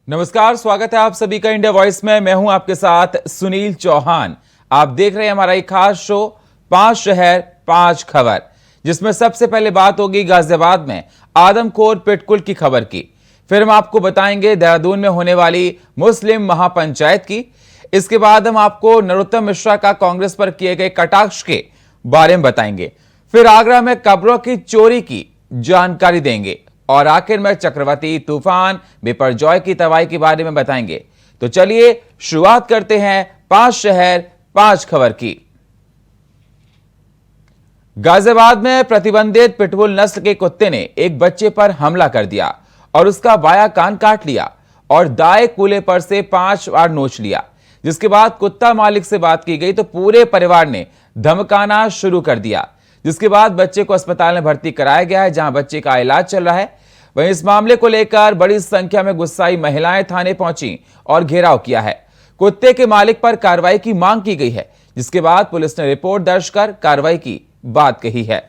नमस्कार, स्वागत है आप सभी का इंडिया वॉइस में। मैं हूं आपके साथ सुनील चौहान। आप देख रहे हैं हमारा एक खास शो 5 शहर 5 खबर, जिसमें सबसे पहले बात होगी गाजियाबाद में आदमखोर पिटकुल की खबर की। फिर हम आपको बताएंगे देहरादून में होने वाली मुस्लिम महापंचायत की। इसके बाद हम आपको नरोत्तम मिश्रा का कांग्रेस पर किए गए कटाक्ष के बारे में बताएंगे। फिर आगरा में कब्रों की चोरी की जानकारी देंगे और आखिर में चक्रवाती तूफान बिपरजॉय की तबाही के बारे में बताएंगे। तो चलिए शुरुआत करते हैं 5 शहर 5 खबर की। गाजियाबाद में प्रतिबंधित पिटबुल नस्ल के कुत्ते ने एक बच्चे पर हमला कर दिया और उसका बायां कान काट लिया और दाएं कूल्हे पर से 5 बार नोच लिया। जिसके बाद कुत्ता मालिक से बात की गई तो पूरे परिवार ने धमकाना शुरू कर दिया। जिसके बाद बच्चे को अस्पताल में भर्ती कराया गया है, जहां बच्चे का इलाज चल रहा है। वहीं इस मामले को लेकर बड़ी संख्या में गुस्साई महिलाएं थाने पहुंची और घेराव किया है। कुत्ते के मालिक पर कार्रवाई की मांग की गई है, जिसके बाद पुलिस ने रिपोर्ट दर्ज कर कार्रवाई की बात कही है।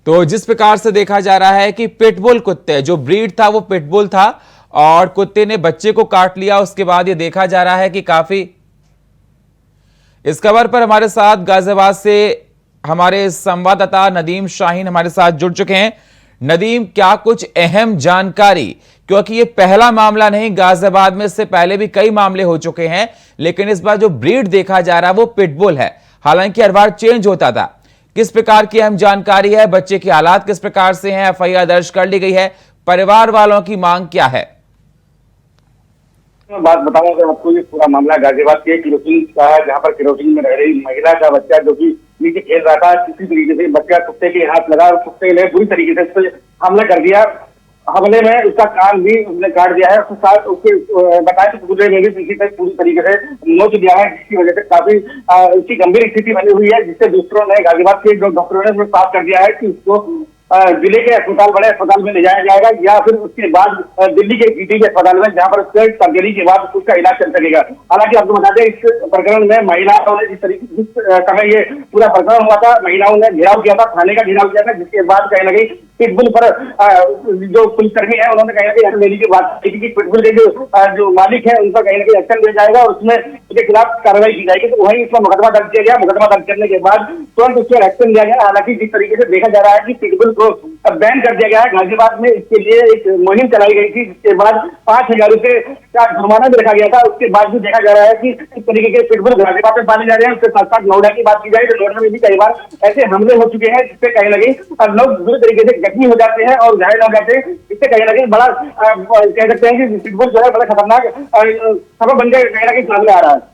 तो जिस प्रकार से देखा जा रहा है कि पिटबुल कुत्ते, जो ब्रीड था वो पिटबुल था और कुत्ते ने बच्चे को काट लिया। उसके बाद ये देखा जा रहा है कि काफी इस खबर पर हमारे साथ गाजियाबाद से हमारे संवाददाता नदीम शाहीन हमारे साथ जुड़ चुके हैं। नदीम, क्या कुछ अहम जानकारी, क्योंकि ये पहला मामला नहीं, गाजियाबाद में इससे पहले भी कई मामले हो चुके हैं, लेकिन इस बार जो ब्रीड देखा जा रहा है वो पिटबुल है। हालांकि हर बार चेंज होता था। किस प्रकार की अहम जानकारी है, बच्चे की हालात किस प्रकार से हैं, एफआईआर दर्ज कर ली गई है, परिवार वालों की मांग क्या है? मैं बात बताऊं अगर आपको, ये पूरा मामला गाजियाबाद के किरोसिन का है, जहां पर किरोसिन में रह रही महिला का बच्चा जो कि नीचे खेल रहा था, किसी तरीके से बच्चा कुत्ते के हाथ लगा और कुत्ते ने बुरी तरीके से उस पर हमला कर दिया। हमले में उसका कान भी उसने काट दिया है। उसके साथ उसके बताया तो पूरे में भी किसी से पूरी तरीके से नोच दिया है, जिसकी वजह से काफी उसकी गंभीर स्थिति बनी हुई है, जिससे दूसरों ने गाजियाबाद के जो डॉक्टरों ने साफ कर दिया है कि उसको जिले के अस्पताल, बड़े अस्पताल में ले जाया जाएगा या फिर उसके बाद दिल्ली के GT के अस्पताल में, जहां पर उसके सर्जरी के बाद उसका इलाज चल सकेगा। हालांकि आपको बता दें, इस प्रकरण में महिलाओं ने जिस समय ये पूरा प्रकरण हुआ था, महिलाओं ने घेराव किया था, थाने का घेराव किया था, जिसके बाद कहीं ना कहीं पिटबुल पर जो पुलिसकर्मी है उन्होंने कहीं ना कहीं लेने की बात की कि पिटबुल के जो मालिक है उन पर कहीं ना कहीं एक्शन लिया जाएगा और उसमें उसके खिलाफ कार्रवाई की जाएगी। तो वहीं इसका मुकदमा दर्ज किया गया। मुकदमा दर्ज करने के बाद तुरंत उस पर एक्शन लिया गया। हालांकि जिस तरीके से देखा जा रहा है कि पिटबुल को बैन कर दिया गया है गाजियाबाद में, इसके लिए एक मुहिम चलाई गई थी, जिसके बाद 5,000 रुपए का जुर्माना भी रखा गया था। उसके बाद भी देखा जा रहा है कि इस तरीके के पिटबुल गाजियाबाद में पाले जा रहे हैं। उसके साथ साथ नोएडा की बात की जाए तो नोएडा में भी कई बार ऐसे हमले हो चुके हैं, जिससे कहीं ना कहीं लोग बुरी तरीके से जख्मी हो जाते हैं और घायल हो जाते हैं। इससे कहीं ना कहीं बड़ा कह सकते हैं कि पिटबुल जो है बड़ा खतरनाक खबर बन के कहीं ना कहीं सामने आ रहा है।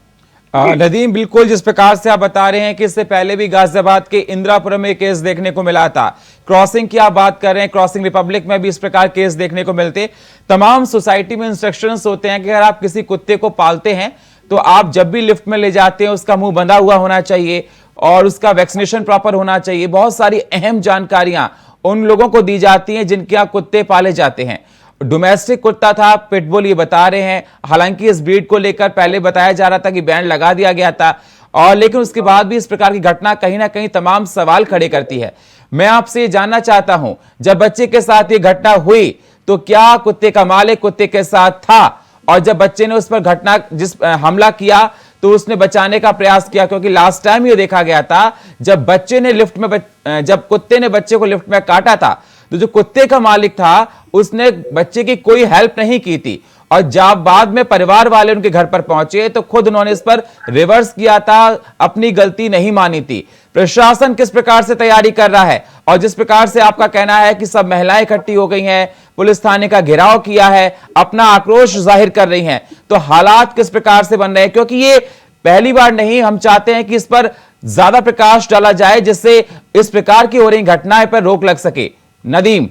नदीम, बिल्कुल जिस प्रकार से आप बता रहे हैं कि इससे पहले भी गाजियाबाद के इंदिरापुरम में केस देखने को मिला था। क्रॉसिंग की आप बात कर रहे हैं, क्रॉसिंग रिपब्लिक में भी इस प्रकार केस देखने को मिलते। तमाम सोसाइटी में इंस्ट्रक्शंस होते हैं कि अगर आप किसी कुत्ते को पालते हैं तो आप जब भी लिफ्ट में ले जाते हैं उसका मुंह बंधा हुआ होना चाहिए और उसका वैक्सीनेशन प्रॉपर होना चाहिए। बहुत सारी अहम जानकारियां उन लोगों को दी जाती हैं जिनके यहाँ कुत्ते पाले जाते हैं। डोमेस्टिक कुत्ता था पिटबुल, ये बता रहे हैं। हालांकि इस ब्रीड को लेकर पहले बताया जा रहा था कि बैन लगा दिया गया था, और लेकिन उसके बाद भी इस प्रकार की घटना कहीं ना कहीं तमाम सवाल खड़े करती है। मैं आपसे जानना चाहता हूं, जब बच्चे के साथ ये घटना हुई तो क्या कुत्ते का मालिक कुत्ते के साथ था, और जब बच्चे ने उस पर हमला किया तो उसने बचाने का प्रयास किया? क्योंकि लास्ट टाइम ये देखा गया था जब जब कुत्ते ने बच्चे को लिफ्ट में काटा था तो जो कुत्ते का मालिक था उसने बच्चे की कोई हेल्प नहीं की थी, और जब बाद में परिवार वाले उनके घर पर पहुंचे तो खुद उन्होंने इस पर रिवर्स किया था, अपनी गलती नहीं मानी थी। प्रशासन किस प्रकार से तैयारी कर रहा है, और जिस प्रकार से आपका कहना है कि सब महिलाएं इकट्ठी हो गई हैं, पुलिस थाने का घेराव किया है, अपना आक्रोश जाहिर कर रही हैं, तो हालात किस प्रकार से बन रहे हैं? क्योंकि ये पहली बार नहीं, हम चाहते हैं कि इस पर ज्यादा प्रकाश डाला जाए जिससे इस प्रकार की हो रही घटनाएं पर रोक लग सके। नदीम,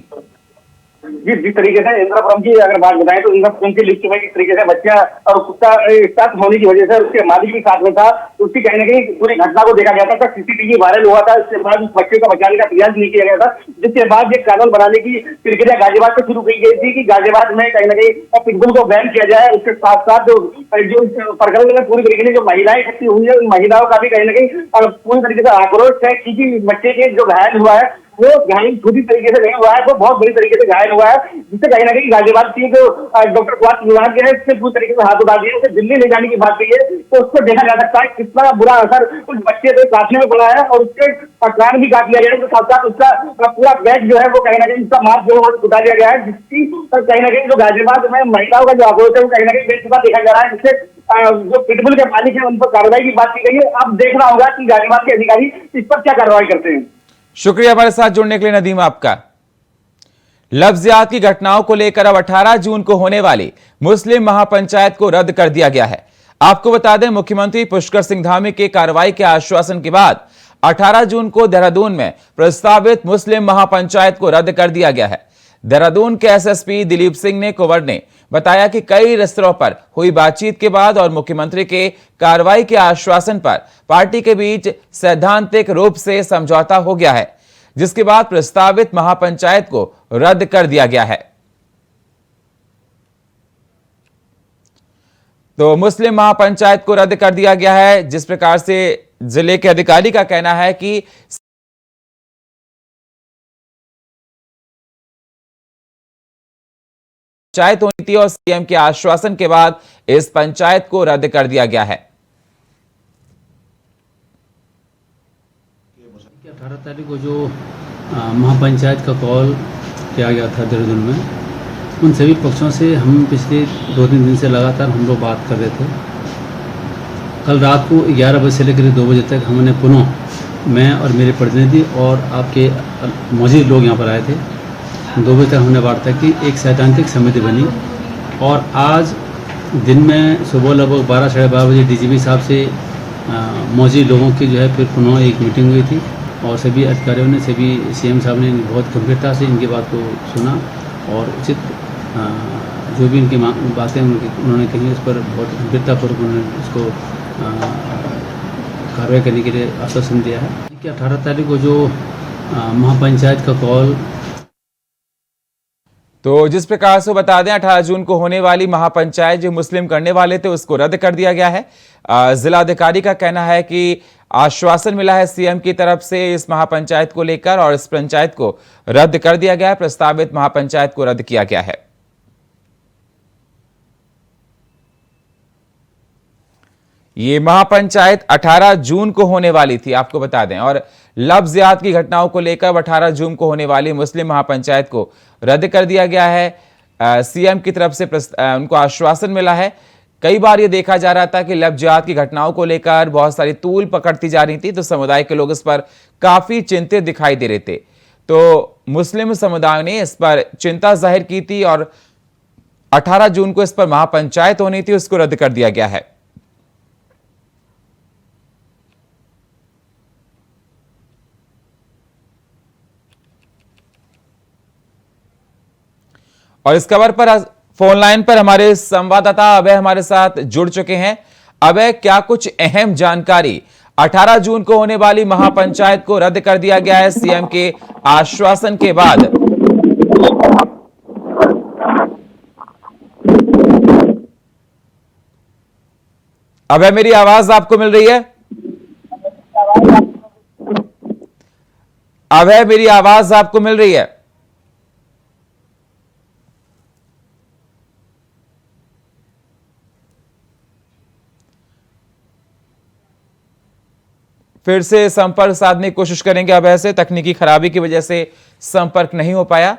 जिस तरीके से इंद्रापुरम की अगर बात बताएं तो इंद्रापुरम की लिस्ट में किस तरीके से बच्चा और कुत्ता साथ होने की वजह से उसके मालिक भी साथ में था, तो उसकी कहीं ना कहीं पूरी घटना को देखा गया था। सीसीटीवी वायरल हुआ था, इसके बाद उस बच्चे को बचाने का प्रयास नहीं किया गया था, जिसके बाद ये कानून बनाने की प्रक्रिया गाजियाबाद से शुरू की गई थी कि गाजियाबाद में कहीं ना कहीं पिटबुल को बैन किया जाए। उसके साथ साथ जो प्रकरण में पूरी तरीके से जो महिलाएं इकट्ठी हुई है, उन महिलाओं का भी कहीं ना कहीं पूरी तरीके से आक्रोश है, क्योंकि बच्चे के जो घायल हुआ है वो घायल छोटी तरीके से नहीं हुआ है, वो बहुत बड़ी तरीके से घायल हुआ है, जिससे कहीं ना कहीं गाजियाबाद की जो डॉक्टर स्वास्थ्य विभाग है इससे पूरी तरीके से हाथ उठा दिए, उसे दिल्ली ले जाने की बात कही है, तो उसको देखा जा सकता है कितना बुरा असर उस बच्चे को काटने में पड़ा है, और उसके कान भी काट लिया गया है, उसके साथ साथ उसका पूरा बैग जो है वो कहीं ना कहीं उसका मार्ग जो है वो उठा दिया गया है, जिसकी कहीं ना कहीं जो गाजियाबाद में महिलाओं का जो आक्रोश है वो कहीं ना कहीं बेचुका देखा जा रहा है, जिससे जो पिटबुल के मालिक है उन पर कार्रवाई की बात की गई है। अब देखना होगा कि गाजियाबाद के अधिकारी इस पर क्या कार्रवाई करते हैं। शुक्रिया हमारे साथ जुड़ने के लिए नदीम आपका। लफ्जियात की घटनाओं को लेकर अब 18 जून को होने वाली मुस्लिम महापंचायत को रद्द कर दिया गया है। आपको बता दें, मुख्यमंत्री पुष्कर सिंह धामी के कार्रवाई के आश्वासन के बाद 18 जून को देहरादून में प्रस्तावित मुस्लिम महापंचायत को रद्द कर दिया गया है। देहरादून के एसएसपी दिलीप सिंह कुंवर ने बताया कि कई स्तरों पर हुई बातचीत के बाद और मुख्यमंत्री के कार्रवाई के आश्वासन पर पार्टी के बीच सैद्धांतिक रूप से समझौता हो गया है, जिसके बाद प्रस्तावित महापंचायत को रद्द कर दिया गया है। तो मुस्लिम महापंचायत को रद्द कर दिया गया है। जिस प्रकार से जिले के अधिकारी का कहना है कि पंचायत होनी थी और सीएम के आश्वासन के बाद इस पंचायत को रद्द कर दिया गया है। 18 तारीख को जो महापंचायत का कॉल किया गया था देहरादून में, उन सभी पक्षों से हम पिछले 2-3 दिन से लगातार हम लोग बात कर रहे थे। कल रात को 11 बजे से लेकर 2 बजे तक हमने पुनः, मैं और मेरे प्रतिनिधि और आपके मौजूद लोग यहाँ पर आए थे, 2 बजे तक हमने वार्ता की, एक सैद्धांतिक समिति बनी और आज दिन में सुबह लगभग 12-12:30 बजे डीजीपी साहब से मौजूद लोगों की जो है फिर पुनः एक मीटिंग हुई थी और सभी अधिकारियों ने, सभी सीएम साहब ने बहुत गंभीरता से इनकी बात को सुना और उचित जो भी इनकी बातें उन्होंने कही उस पर बहुत गंभीरतापूर्वक उन्होंने उसको कार्रवाई करने के लिए आश्वासन दिया है कि 18 तारीख को जो महापंचायत का कॉल, तो जिस प्रकार से बता दें 18 जून को होने वाली महापंचायत जो मुस्लिम करने वाले थे उसको रद्द कर दिया गया है। जिलाधिकारी का कहना है कि आश्वासन मिला है सीएम की तरफ से इस महापंचायत को लेकर और इस पंचायत को रद्द कर दिया गया है, प्रस्तावित महापंचायत को रद्द किया गया है। ये महापंचायत 18 जून को होने वाली थी, आपको बता दें, और लफ्जियात की घटनाओं को लेकर 18 जून को होने वाली मुस्लिम महापंचायत को रद्द कर दिया गया है। सीएम की तरफ से उनको आश्वासन मिला है। कई बार ये देखा जा रहा था कि लफ्जियात की घटनाओं को लेकर बहुत सारी तूल पकड़ती जा रही थी, तो समुदाय के लोग इस पर काफी चिंतित दिखाई दे रहे थे। तो मुस्लिम समुदाय ने इस पर चिंता जाहिर की थी और 18 जून को इस पर महापंचायत होनी थी, उसको रद्द कर दिया गया है। और इस खबर पर फोन लाइन पर हमारे संवाददाता अभय हमारे साथ जुड़ चुके हैं। अभय, क्या कुछ अहम जानकारी? 18 जून को होने वाली महापंचायत को रद्द कर दिया गया है सीएम के आश्वासन के बाद। अभय, मेरी आवाज आपको मिल रही है? अभय, मेरी आवाज आपको मिल रही है? फिर से संपर्क साधने की कोशिश करेंगे अभय से, तकनीकी खराबी की वजह से संपर्क नहीं हो पाया।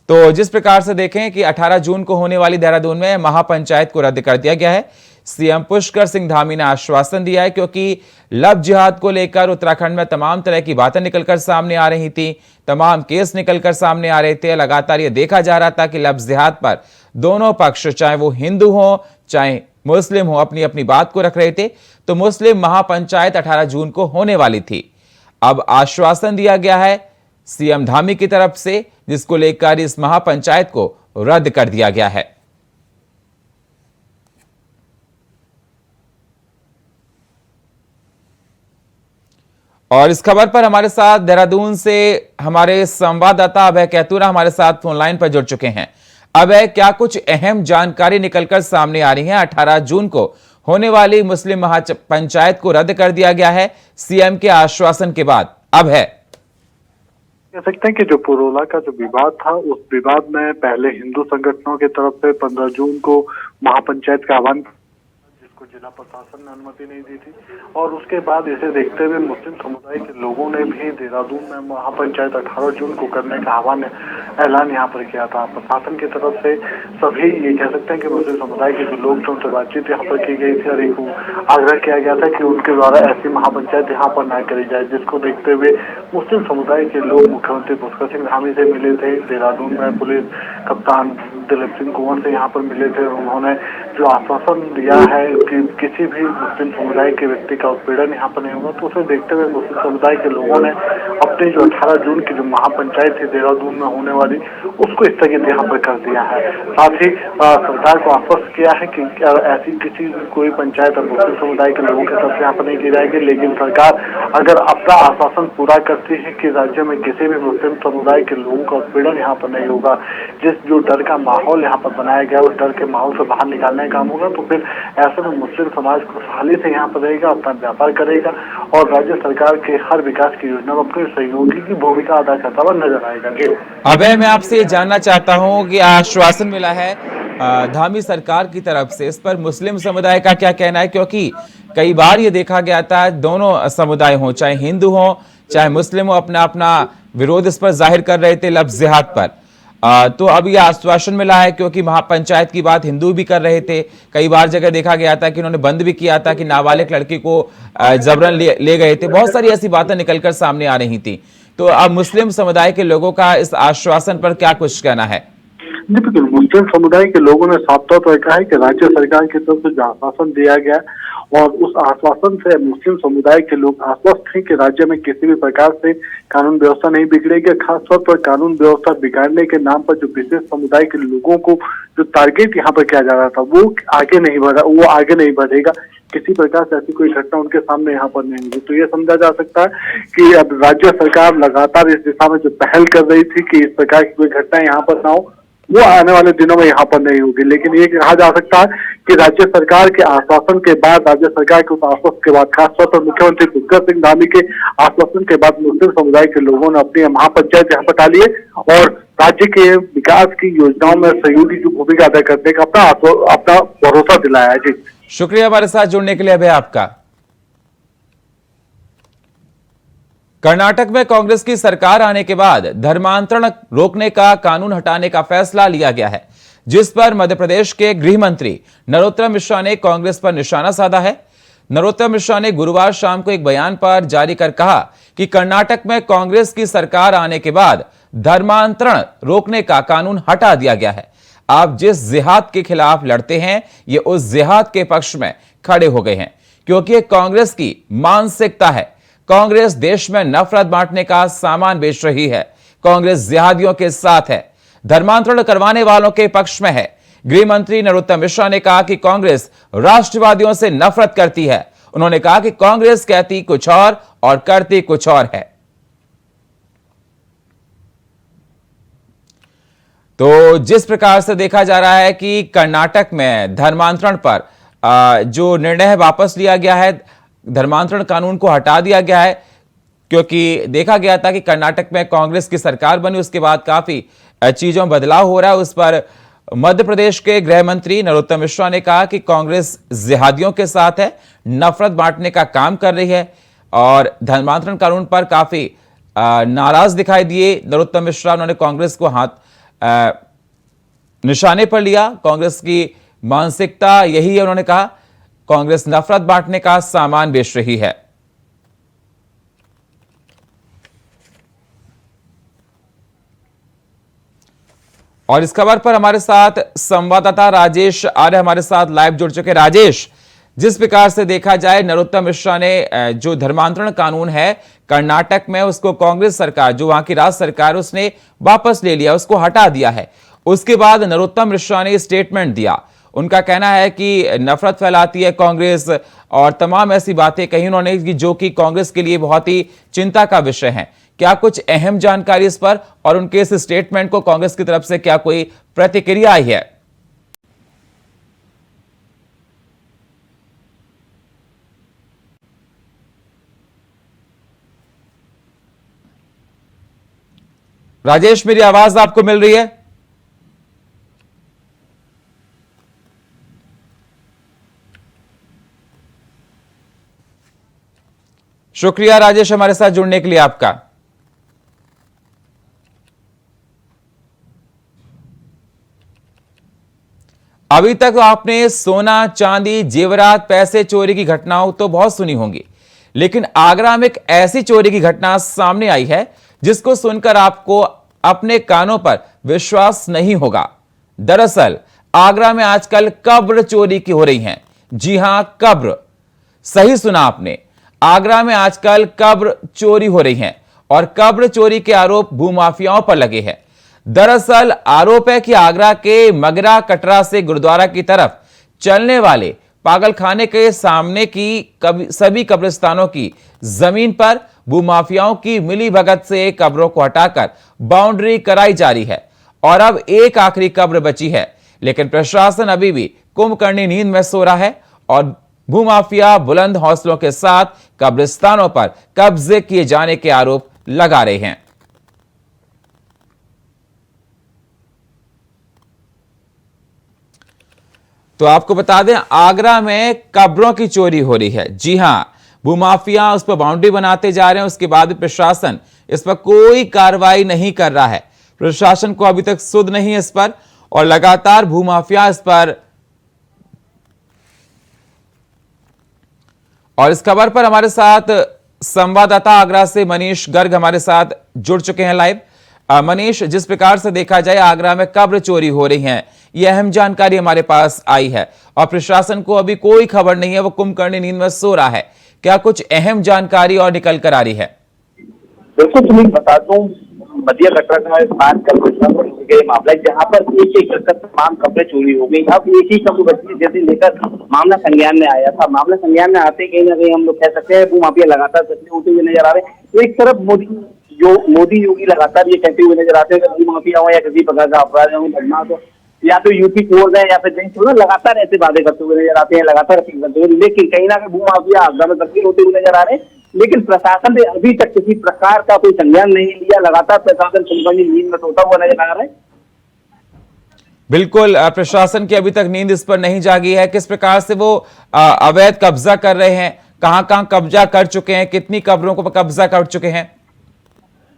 तो जिस प्रकार से देखें कि 18 जून को होने वाली देहरादून में महापंचायत को रद्द कर दिया गया है। सीएम पुष्कर सिंह धामी ने आश्वासन दिया है, क्योंकि लव जिहाद को लेकर उत्तराखंड में तमाम तरह की बातें निकलकर सामने आ रही थी, तमाम केस निकलकर सामने आ रहे थे। लगातार यह देखा जा रहा था कि लव जिहाद पर दोनों पक्ष, चाहे वो हिंदू हो चाहे मुस्लिम हो, अपनी अपनी बात को रख रहे थे। तो मुस्लिम महापंचायत 18 जून को होने वाली थी। अब आश्वासन दिया गया है सीएम धामी की तरफ से, जिसको लेकर इस महापंचायत को रद्द कर दिया गया है। और इस खबर पर हमारे साथ देहरादून से हमारे संवाददाता अभय कैतुरा हमारे साथ फोन लाइन पर जुड़ चुके हैं। अभय, क्या कुछ अहम जानकारी निकलकर सामने आ रही है? 18 जून को होने वाली मुस्लिम महापंचायत को रद्द कर दिया गया है सीएम के आश्वासन के बाद। अब है कह सकते हैं कि जो पुरोला का जो विवाद था, उस विवाद में पहले हिंदू संगठनों की तरफ से 15 जून को महापंचायत का आह्वान, जिसको जिला प्रशासन ने अनुमति नहीं दी थी, और उसके बाद इसे देखते हुए मुस्लिम समुदाय के लोगों ने भी देहरादून में महापंचायत 18 जून को करने का ऐलान यहाँ पर किया था। प्रशासन की तरफ से सभी ये कह सकते हैं कि मुस्लिम समुदाय के जो लोग थे उनसे बातचीत यहाँ पर की गई थी और एक आग्रह किया गया था कि उनके द्वारा ऐसी महापंचायत यहाँ पर न करी जाए, जिसको देखते हुए मुस्लिम समुदाय के लोग मुख्यमंत्री पुष्कर सिंह धामी से मिले थे। देहरादून में पुलिस कप्तान दिलीप सिंह कुंवर से यहाँ पर मिले थे। उन्होंने जो आश्वासन दिया है कि किसी भी मुस्लिम समुदाय के व्यक्ति का उत्पीड़न यहाँ पर नहीं होगा, तो उसे देखते हुए मुस्लिम समुदाय के लोगों ने अपनी जो 18 जून की जो महापंचायत थी देहरादून में होने वाली, उसको स्थगित यहाँ पर कर दिया है। साथ ही सरकार को आश्वस्त किया है कि ऐसी किसी कोई पंचायत और मुस्लिम समुदाय के लोगों की तरफ से यहाँ पर नहीं की जाएगी, लेकिन सरकार अगर अपना आश्वासन पूरा करती है कि राज्य में किसी भी मुस्लिम समुदाय के लोगों का उत्पीड़न यहाँ पर नहीं होगा, जिस जो डर का माहौल यहाँ पर बनाया गया उस डर के माहौल से बाहर निकालने का काम होगा, तो फिर ऐसे में मुस्लिम समाज खुशहाली से यहाँ पर रहेगा, अपना व्यापार करेगा और राज्य सरकार के हर विकास की योजना में अपने सहयोगी की भूमिका अदा करता हुआ नजर आएगा। अभय, मैं आपसे ये जानना चाहता हूँ कि आश्वासन मिला है धामी सरकार की तरफ से, इस पर मुस्लिम समुदाय का क्या कहना है? क्योंकि कई बार ये देखा गया था दोनों समुदाय हो, चाहे हिंदू हो चाहे मुस्लिम हो, अपना अपना विरोध इस पर जाहिर कर रहे थे लफ्ज़ जिहाद पर। तो अब ये आश्वासन मिला है, क्योंकि महापंचायत की बात हिंदू भी कर रहे थे। कई बार जगह देखा गया था कि उन्होंने बंद भी किया था कि नाबालिग लड़की को जबरन ले गए थे। बहुत सारी ऐसी बातें निकलकर सामने आ रही थी। तो अब मुस्लिम समुदाय के लोगों का इस आश्वासन पर क्या कुछ कहना है? जी बिल्कुल, मुस्लिम समुदाय के लोगों ने साफ तौर पर कहा है कि राज्य सरकार की तरफ से जो आश्वासन दिया गया और उस आश्वासन से मुस्लिम समुदाय के लोग आश्वस्त हैं कि राज्य में किसी भी प्रकार से कानून व्यवस्था नहीं बिगड़ेगी। खासतौर पर कानून व्यवस्था बिगाड़ने के नाम पर जो विशेष समुदाय के लोगों को जो टारगेट यहाँ पर किया जा रहा था वो आगे नहीं बढ़ेगा। किसी प्रकार से ऐसी कोई घटना उनके सामने यहाँ पर नहीं होगी। तो ये समझा जा सकता है कि अब राज्य सरकार लगातार इस दिशा में जो पहल कर रही थी कि इस प्रकार की कोई घटना यहाँ पर ना हो, वो आने वाले दिनों में यहाँ पर नहीं होगी। लेकिन ये कहा जा सकता है कि राज्य सरकार के आश्वासन के बाद, राज्य सरकार के उस आश्वासन के बाद, खासतौर पर मुख्यमंत्री पुष्कर सिंह धामी के आश्वासन के बाद मुस्लिम समुदाय के लोगों ने अपनी महापंचायत यहाँ पर डाली है और राज्य के विकास की योजनाओं में सहयोगी की भूमिका अदा करने का अपना भरोसा दिलाया है। जी शुक्रिया हमारे साथ जुड़ने के लिए अभय आपका। कर्नाटक में कांग्रेस की सरकार आने के बाद धर्मांतरण रोकने का कानून हटाने का फैसला लिया गया है, जिस पर मध्य प्रदेश के गृह मंत्री नरोत्तम मिश्रा ने कांग्रेस पर निशाना साधा है। नरोत्तम मिश्रा ने गुरुवार शाम को एक बयान पर जारी कर कहा कि कर्नाटक में कांग्रेस की सरकार आने के बाद धर्मांतरण रोकने का कानून हटा दिया गया है। आप जिस जिहाद के खिलाफ लड़ते हैं, ये उस जिहाद के पक्ष में खड़े हो गए हैं, क्योंकि ये कांग्रेस की मानसिकता है। कांग्रेस देश में नफरत बांटने का सामान बेच रही है। कांग्रेस जिहादियों के साथ है, धर्मांतरण करवाने वालों के पक्ष में है। गृह मंत्री नरोत्तम मिश्रा ने कहा कि कांग्रेस राष्ट्रवादियों से नफरत करती है। उन्होंने कहा कि कांग्रेस कहती कुछ और करती कुछ और है। तो जिस प्रकार से देखा जा रहा है कि कर्नाटक में धर्मांतरण पर जो निर्णय वापस लिया गया है, धर्मांतरण कानून को हटा दिया गया है, क्योंकि देखा गया था कि कर्नाटक में कांग्रेस की सरकार बनी, उसके बाद काफी चीजों में बदलाव हो रहा है। उस पर मध्य प्रदेश के गृह मंत्री नरोत्तम मिश्रा ने कहा कि कांग्रेस जिहादियों के साथ है, नफरत बांटने का काम कर रही है और धर्मांतरण कानून पर काफी नाराज दिखाई दिए नरोत्तम मिश्रा। उन्होंने कांग्रेस को निशाने पर लिया। कांग्रेस की मानसिकता यही है, उन्होंने कहा कांग्रेस नफरत बांटने का सामान बेच रही है। और इस खबर पर हमारे साथ संवाददाता राजेश आर्य हमारे साथ लाइव जुड़ चुके। राजेश, जिस प्रकार से देखा जाए नरोत्तम मिश्रा ने जो धर्मांतरण कानून है कर्नाटक में उसको कांग्रेस सरकार, जो वहां की राज्य सरकार, उसने वापस ले लिया, उसको हटा दिया है। उसके बाद नरोत्तम मिश्रा ने स्टेटमेंट दिया। उनका कहना है कि नफरत फैलाती है कांग्रेस और तमाम ऐसी बातें कही उन्होंने जो कि कांग्रेस के लिए बहुत ही चिंता का विषय है। क्या कुछ अहम जानकारी इस पर और उनके इस स्टेटमेंट को कांग्रेस की तरफ से क्या कोई प्रतिक्रिया आई है? राजेश, मेरी आवाज आपको मिल रही है? शुक्रिया राजेश, हमारे साथ जुड़ने के लिए आपका। अभी तक तो आपने सोना, चांदी, जेवरात, पैसे चोरी की घटनाओं तो बहुत सुनी होंगी, लेकिन आगरा में एक ऐसी चोरी की घटना सामने आई है जिसको सुनकर आपको अपने कानों पर विश्वास नहीं होगा। दरअसल आगरा में आजकल कब्र चोरी की हो रही हैं। जी हां, कब्र, सही सुना आपने। आगरा में आजकल कब्र चोरी हो रही हैं और कब्र चोरी के आरोप भूमाफियाओं पर लगे हैं। दरअसल आरोप है कि आगरा के मगरा कटरा से गुरुद्वारा की तरफ चलने वाले पागलखाने के सामने की सभी कब्रिस्तानों की जमीन पर भूमाफियाओं की मिली भगत से कब्रों को हटाकर बाउंड्री कराई जा रही है और अब एक आखिरी कब्र बची है, लेकिन प्रशासन अभी भी कुंभकर्णी नींद में सो रहा है और भूमाफिया बुलंद हौसलों के साथ कब्रिस्तानों पर कब्जे किए जाने के आरोप लगा रहे हैं। तो आपको बता दें, आगरा में कब्रों की चोरी हो रही है। जी हां, भूमाफिया उस पर बाउंड्री बनाते जा रहे हैं, उसके बाद भी प्रशासन इस पर कोई कार्रवाई नहीं कर रहा है। प्रशासन को अभी तक सुध नहीं है इस पर और लगातार भूमाफिया इस पर। और इस खबर पर हमारे साथ संवाददाता आगरा से मनीष गर्ग हमारे साथ जुड़ चुके हैं लाइव। मनीष, जिस प्रकार से देखा जाए आगरा में कब्र चोरी हो रही है, यह अहम जानकारी हमारे पास आई है और प्रशासन को अभी कोई खबर नहीं है, वो कुंभकर्णी नींद में सो रहा है। क्या कुछ अहम जानकारी और निकल कर आ रही है? बिल्कुल, तुम्हें बता दूं, मध्य कटरा का मामला है जहाँ पर एक एक कर तमाम कब्रें चोरी हो गई। अब एक ही कब्र बची जैसे लेकर मामला संज्ञान में आया था। मामला संज्ञान में आते कहीं ना कहीं हम लोग कह सकते हैं भूमाफिया लगातार सक्रिय होते हुए नजर आ रहे हैं। एक तरफ मोदी योगी लगातार ये कहते हुए नजर आते हैं कि भूमाफिया हो या किसी प्रकार का अपराध हो, घटना हो, या तो यूपी कोर्ट है या फिर जैन छोड़ो, लगातार ऐसे वादे करते हुए नजर आते हैं, लगातार करते हुए, लेकिन कहीं ना कहीं भूमाफिया आगरा में सक्रिय होते हुए नजर आ रहे हैं। लेकिन प्रशासन ने अभी तक किसी प्रकार का कोई संज्ञान नहीं लिया। लगातार प्रशासन कुंभकर्णी नींद में सोता हुआ नजर आ रहा है। बिल्कुल, प्रशासन की अभी तक नींद इस पर नहीं जागी है। किस प्रकार से वो अवैध कब्जा कर रहे हैं, कहां कहां कब्जा कर चुके हैं, कितनी कब्रों को कब्जा कर चुके हैं?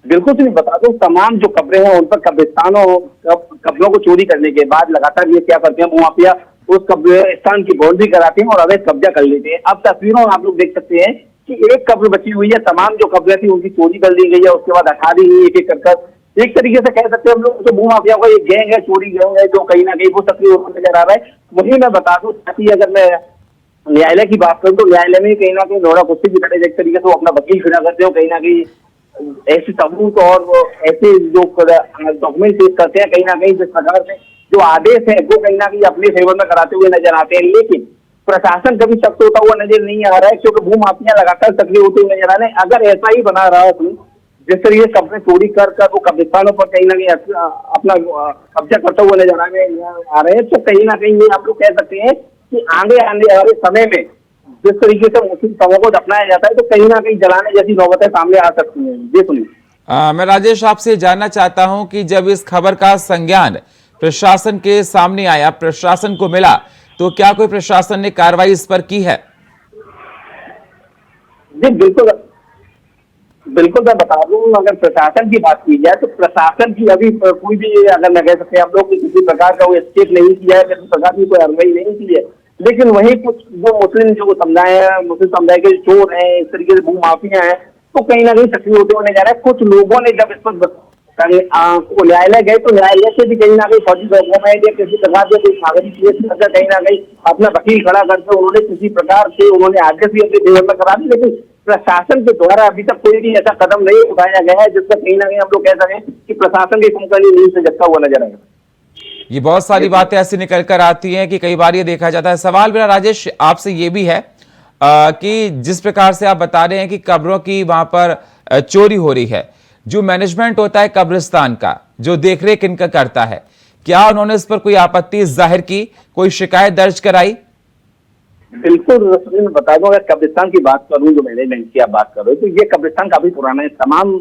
बिल्कुल, तुम्हें बता दो, तमाम जो कब्रें हैं उन पर कब्रों को चोरी करने के बाद लगातार ये क्या करते हैं भूमाफिया, उस कब्रिस्तान की बाउंड्री कराते हैं और अवैध कब्जा कर लेते हैं। अब तस्वीरों में आप लोग देख सकते हैं कि एक कब्र बची हुई है, तमाम जो कब्रें थी उनकी चोरी कर ली गई है, उसके बाद हटा दी गई एक एक कर। एक तरीके से कह सकते हैं हम लोग तो भूमाफिया का एक गैंग है, चोरी गैंग है, जो कहीं ना कहीं वो सक्रिय होकर नजर आ रहा है। वही मैं बता दूं, साथ ही अगर मैं न्यायालय की बात करूं तो न्यायालय में कहीं ना कहीं नोरा कुश्ती की तरह एक तरीके से वो अपना वकील खड़ा करते हो, कहीं ना कहीं ऐसे सबूत और ऐसे जो डॉक्यूमेंट पेश करते हैं, कहीं ना कहीं जिस प्रकार से जो आदेश है वो कहीं ना कहीं अपने फेवर में कराते हुए नजर आते हैं। लेकिन प्रशासन कभी सख्त होता हुआ नजर नहीं आ रहा है, क्योंकि भूमाफिया लगातार सक्रिय होते हुए नजर आ रहे हैं। अगर ऐसा ही बना रहा है जिस तरीके से कब्रें चोरी कर वो कब्रिस्तानों पर कहीं ना कहीं अपना कब्जा करता हुआ नजर आ रहे हैं, तो कहीं ना कहीं ये आप लोग कह सकते हैं कि आगे आने वाले समय में जिस तरीके से मुस्लिम समूह को अपनाया जाता है तो कहीं ना कहीं जलाने जैसी नौबतें सामने आ सकती हैं। जी सुनिए, मैं राजेश आपसे जानना चाहता हूं कि जब इस खबर का संज्ञान प्रशासन के सामने आया, प्रशासन को मिला, तो क्या कोई प्रशासन ने कार्रवाई इस पर की है? जी बिल्कुल मैं बता दूं, अगर प्रशासन की बात की जाए तो प्रशासन की अभी कोई भी, अगर मैं कह सकते हैं हम लोग किसी प्रकार का वो स्टेप नहीं किया है, किसी प्रकार की कोई कार्रवाई नहीं की है। लेकिन वही कुछ जो मुस्लिम समुदाय के चोर हैं, इस तरीके से भूमाफिया हैं, तो कहीं ना कहीं सक्रिय होते हुए नजर आ रहा है। कुछ लोगों ने जब इस पर न्यायालय गए तो न्यायालय से भी कहीं ना कहीं फौजी डॉक्यूमेंट या किसी प्रकार के कोई कागजी केस करके कहीं ना कहीं अपना वकील खड़ा करके उन्होंने किसी प्रकार से आदेश भी अपने फेवर में करा दी। लेकिन प्रशासन के द्वारा अभी तक कोई भी ऐसा कदम नहीं उठाया गया है जिससे कहीं ना कहीं हम लोग कह सकें कि प्रशासन के कुंभकर्णी नींद से जगता हुआ नजर आएगा। ये बहुत सारी बातें ऐसी निकल कर आती हैं कि कई बार ये देखा जाता है। सवाल मेरा राजेश आपसे ये भी है कि जिस प्रकार से आप बता रहे हैं कि कब्रों की वहां पर चोरी हो रही है, जो मैनेजमेंट होता है कब्रिस्तान का, जो देखरेख इनका करता है, क्या उन्होंने इस पर कोई आपत्ति जाहिर की, कोई शिकायत दर्ज कराई? बिल्कुल मैं बता दूं, अगर कब्रिस्तान की बात करूं, जो मैनेजमेंट की आप बात कर रहे हो, तो ये कब्रिस्तान काफी पुराना है। तमाम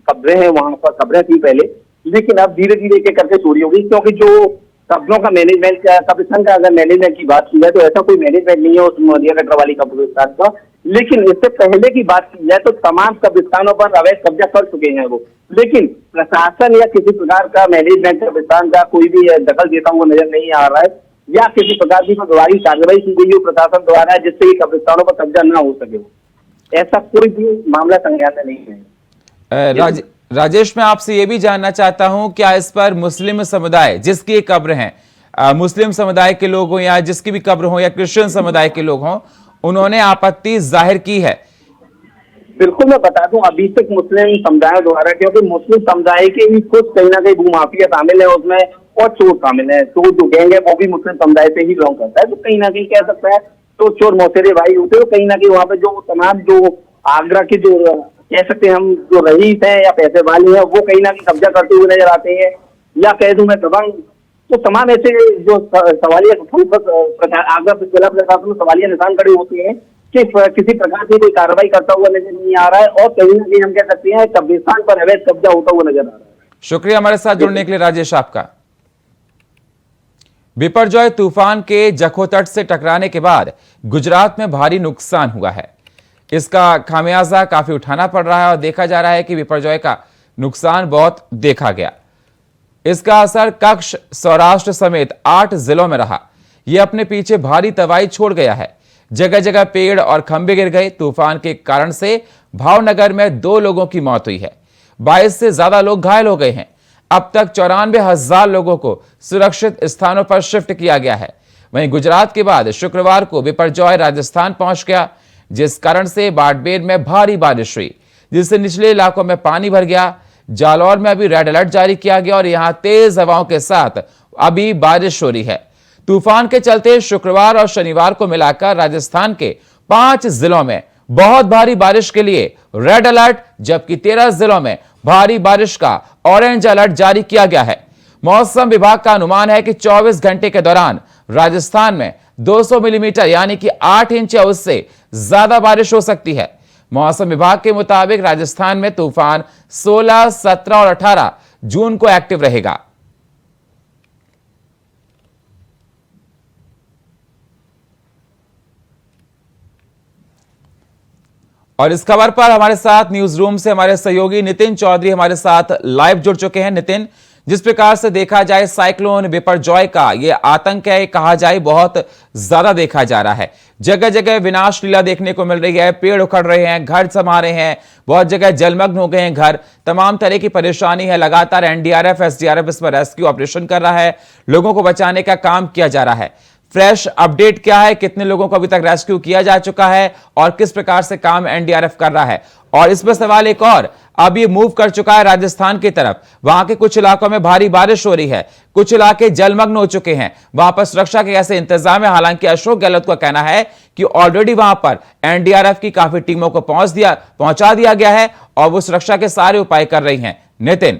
कब्रें हैं वहां पर, कब्रें थी पहले, लेकिन अब धीरे धीरे एक करके चोरी हो गई, क्योंकि जो कब्रों का मैनेजमेंट, कब्रिस्तान का अगर मैनेजमेंट की बात की जाए तो ऐसा कोई मैनेजमेंट नहीं है उस मोदिया कटरा वाली कब्रिस्तान का। लेकिन इससे पहले की बात की जाए तो तमाम कब्रिस्तानों पर अवैध कब्जा कर चुके हैं वो, लेकिन प्रशासन या किसी प्रकार का मैनेजमेंट कब्रिस्तान का कोई भी दखल देता हुआ नजर नहीं आ रहा है, या किसी प्रकार की प्रभावी कार्रवाई की गई हो प्रशासन द्वारा जिससे कि कब्रिस्तानों पर कब्जा ना हो सके। ऐसा कोई भी मामला संज्ञान में नहीं है। राजेश, मैं आपसे ये भी जानना चाहता हूं, क्या इस पर मुस्लिम समुदाय, जिसकी कब्र हैं, मुस्लिम समुदाय के लोग हों या जिसकी भी कब्र हो, या क्रिश्चियन समुदाय के लोग हों, उन्होंने आपत्ति जाहिर की है? बिल्कुल मैं बता दूं, अभी तक मुस्लिम समुदाय द्वारा, क्योंकि मुस्लिम समुदाय के भी कुछ कहीं ना कहीं भूमाफिया शामिल है उसमें और चोर शामिल है, तो जो गैंग है वो भी मुस्लिम समुदाय से ही बिलोंग करता है, तो कहीं ना कहीं कह सकता है तो चोर मौसेरे भाई होते हो। कहीं ना कहीं वहाँ पे जो तमाम जो आगरा के जो कह सकते हैं हम जो रईस हैं या पैसे वाले हैं, वो कहीं ना कहीं कब्जा करते हुए नजर आते हैं, या कह दूं मैं दबंग, तो तमाम ऐसे जो सवालिया आगरा जिला प्रशासन में सवालिया निशान खड़े होते हैं कि किसी प्रकार की कोई कार्रवाई करता हुआ नजर नहीं आ रहा है, और कहीं ना कहीं हम कह सकते हैं कब्रिस्तान पर अवैध कब्जा होता हुआ नजर आ रहा है। शुक्रिया हमारे साथ जुड़ने के लिए राजेश आपका। बिपरजॉय तूफान के जखोतट से टकराने के बाद गुजरात में भारी नुकसान हुआ है। इसका खामियाजा काफी उठाना पड़ रहा है और देखा जा रहा है कि बिपरजॉय का नुकसान बहुत देखा गया। इसका असर कच्छ, सौराष्ट्र समेत 8 जिलों में रहा। यह अपने पीछे भारी तबाही छोड़ गया है। जगह जगह पेड़ और खंभे गिर गए। तूफान के कारण से भावनगर में 2 लोगों की मौत हुई है। 22 से ज्यादा लोग घायल हो गए हैं। अब तक 94,000 लोगों को सुरक्षित स्थानों पर शिफ्ट किया गया है। वहीं गुजरात के बाद शुक्रवार को बिपरजॉय राजस्थान पहुंच गया, जिस कारण से बाड़मेर में भारी बारिश हुई, जिससे निचले इलाकों में पानी भर गया। जालौर में अभी रेड अलर्ट जारी किया गया और यहां तेज हवाओं के साथ अभी बारिश हो रही है। तूफान के चलते शुक्रवार और शनिवार को मिलाकर राजस्थान के 5 जिलों में बहुत भारी बारिश के लिए रेड अलर्ट, जबकि 13 जिलों में भारी बारिश का ऑरेंज अलर्ट जारी किया गया है। मौसम विभाग का अनुमान है कि 24 घंटे के दौरान राजस्थान में 200 मिलीमीटर यानी कि 8 इंच या उससे ज्यादा बारिश हो सकती है। मौसम विभाग के मुताबिक राजस्थान में तूफान 16, 17 और 18 जून को एक्टिव रहेगा। और इस खबर पर हमारे साथ न्यूज रूम से हमारे सहयोगी नितिन चौधरी हमारे साथ लाइव जुड़ चुके हैं। नितिन, जिस प्रकार से देखा जाए साइक्लोन बिपरजॉय का ये आतंक है, कहा जाए बहुत ज्यादा देखा जा रहा है। जगह जगह विनाश लीला देखने को मिल रही है। पेड़ उखड़ रहे हैं, घर समा रहे हैं, बहुत जगह जलमग्न हो गए हैं घर। तमाम तरह की परेशानी है। लगातार एनडीआरएफ, एसडीआरएफ इस पर रेस्क्यू ऑपरेशन कर रहा है, लोगों को बचाने का काम किया जा रहा है। फ्रेश अपडेट क्या है, कितने लोगों को अभी तक रेस्क्यू किया जा चुका है और किस प्रकार से काम एनडीआरएफ कर रहा है? और इसमें सवाल एक और, अब ये मूव कर चुका है राजस्थान की तरफ। वहां के कुछ इलाकों में भारी बारिश हो रही है, कुछ इलाके जलमग्न हो चुके हैं। वहां पर सुरक्षा के कैसे इंतजाम है? हालांकि अशोक गहलोत का कहना है कि ऑलरेडी वहां पर एनडीआरएफ की काफी टीमों को पहुंचा दिया गया है और वो सुरक्षा के सारे उपाय कर रही हैं। नितिन,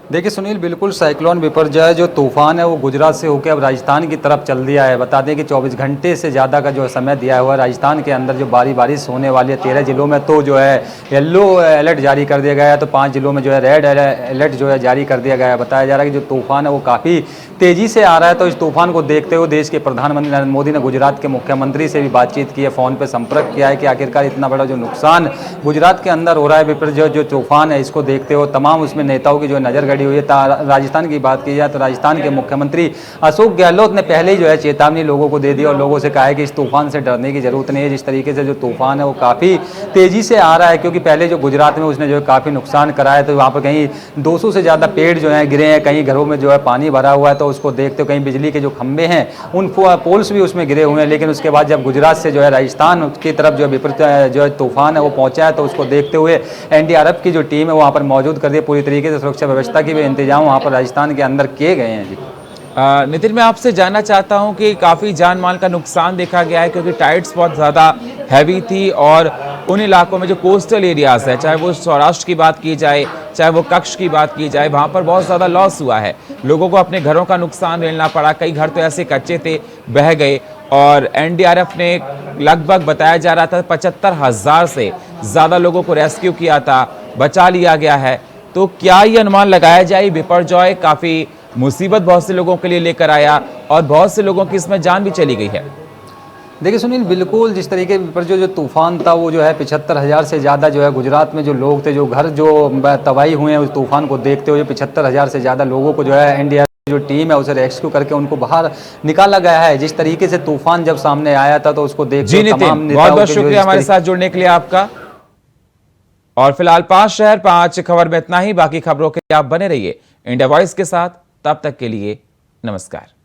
देखिए सुनील, बिल्कुल साइक्लोन बिपरजॉय जो तूफान है वो गुजरात से होकर अब राजस्थान की तरफ चल दिया है। बता दें कि 24 घंटे से ज़्यादा का जो समय दिया हुआ है राजस्थान के अंदर जो बारिश होने वाली है। 13 जिलों में तो जो है येलो अलर्ट जारी कर दिया गया है, तो 5 जिलों में जो है रेड अलर्ट जो है जारी कर दिया गया है। बताया जा रहा है कि जो तूफान है वो काफ़ी तेज़ी से आ रहा है। तो इस तूफान को देखते हुए देश के प्रधानमंत्री नरेंद्र मोदी ने गुजरात के मुख्यमंत्री से भी बातचीत की है, फ़ोन पर संपर्क किया है कि आखिरकार इतना बड़ा जो नुकसान गुजरात के अंदर हो रहा है बिपरजॉय जो तूफान है, इसको देखते हुए तमाम उसमें नेताओं की जो नज़र गड़ी हुई है। राजस्थान की बात की जाए तो राजस्थान के मुख्यमंत्री अशोक गहलोत ने पहले ही जो है चेतावनी लोगों को दे दी और लोगों से कहा है कि इस तूफान से डरने की जरूरत नहीं है। जिस तरीके से जो तूफान है वो काफ़ी तेज़ी से आ रहा है, क्योंकि पहले जो गुजरात में उसने जो है काफ़ी नुकसान कराया, तो वहाँ पर कहीं 200 से ज़्यादा पेड़ जो हैं गिरे हैं, कहीं घरों में जो है पानी भरा हुआ है, तो उसको देखते हो कहीं बिजली के जो खंभे हैं उन पोल्स भी उसमें गिरे हुए हैं। लेकिन उसके बाद जब गुजरात से जो है राजस्थान की तरफ जो विपरीत जो है तूफान है वो पहुंचा है, तो उसको देखते हुए एनडीआरएफ की जो टीम है वहाँ पर मौजूद कर दी, पूरी तरीके से सुरक्षा व्यवस्था के भी इंतजाम वहाँ पर राजस्थान के अंदर किए गए हैं। जी नितिन, मैं आपसे जानना चाहता हूं कि काफ़ी जान माल का नुकसान देखा गया है, क्योंकि टाइड्स बहुत ज़्यादा हैवी थी और उन इलाकों में जो कोस्टल एरियाज़ है, चाहे वो सौराष्ट्र की बात की जाए, चाहे वो कच्छ की बात की जाए, वहाँ पर बहुत ज़्यादा लॉस हुआ है। लोगों को अपने घरों का नुकसान झेलना पड़ा, कई घर तो ऐसे कच्चे थे, बह गए। और एनडीआरएफ ने लगभग बताया जा रहा था 75,000 से ज़्यादा लोगों को रेस्क्यू किया था, बचा लिया गया है। तो क्या ये अनुमान लगाया जाए बिपरजॉय काफ़ी मुसीबत बहुत से लोगों के लिए लेकर आया और बहुत से लोगों की इसमें जान भी चली गई है? देखिए सुनील, बिल्कुल जिस तरीके पर जो तूफान था वो जो है 75,000 से ज़्यादा जो है गुजरात में जो लोग थे, जो घर जो तबाही हुए हैं उस तूफान को देखते हुए 75,000 से ज़्यादा लोगों को जो है एनडीआरएफ जो टीम है उसे रेस्क्यू करके उनको बाहर निकाला गया है। जिस तरीके से तूफान जब सामने आया था तो उसको देखते हुए तमाम नेताओं बहुत बहुत शुक्रिया हमारे साथ जुड़ने के लिए आपका। और फिलहाल 5 शहर 5 खबर में इतना ही। बाकी खबरों के लिए आप बने रहिए इंडिया वॉइस के साथ। तब तक के लिए नमस्कार।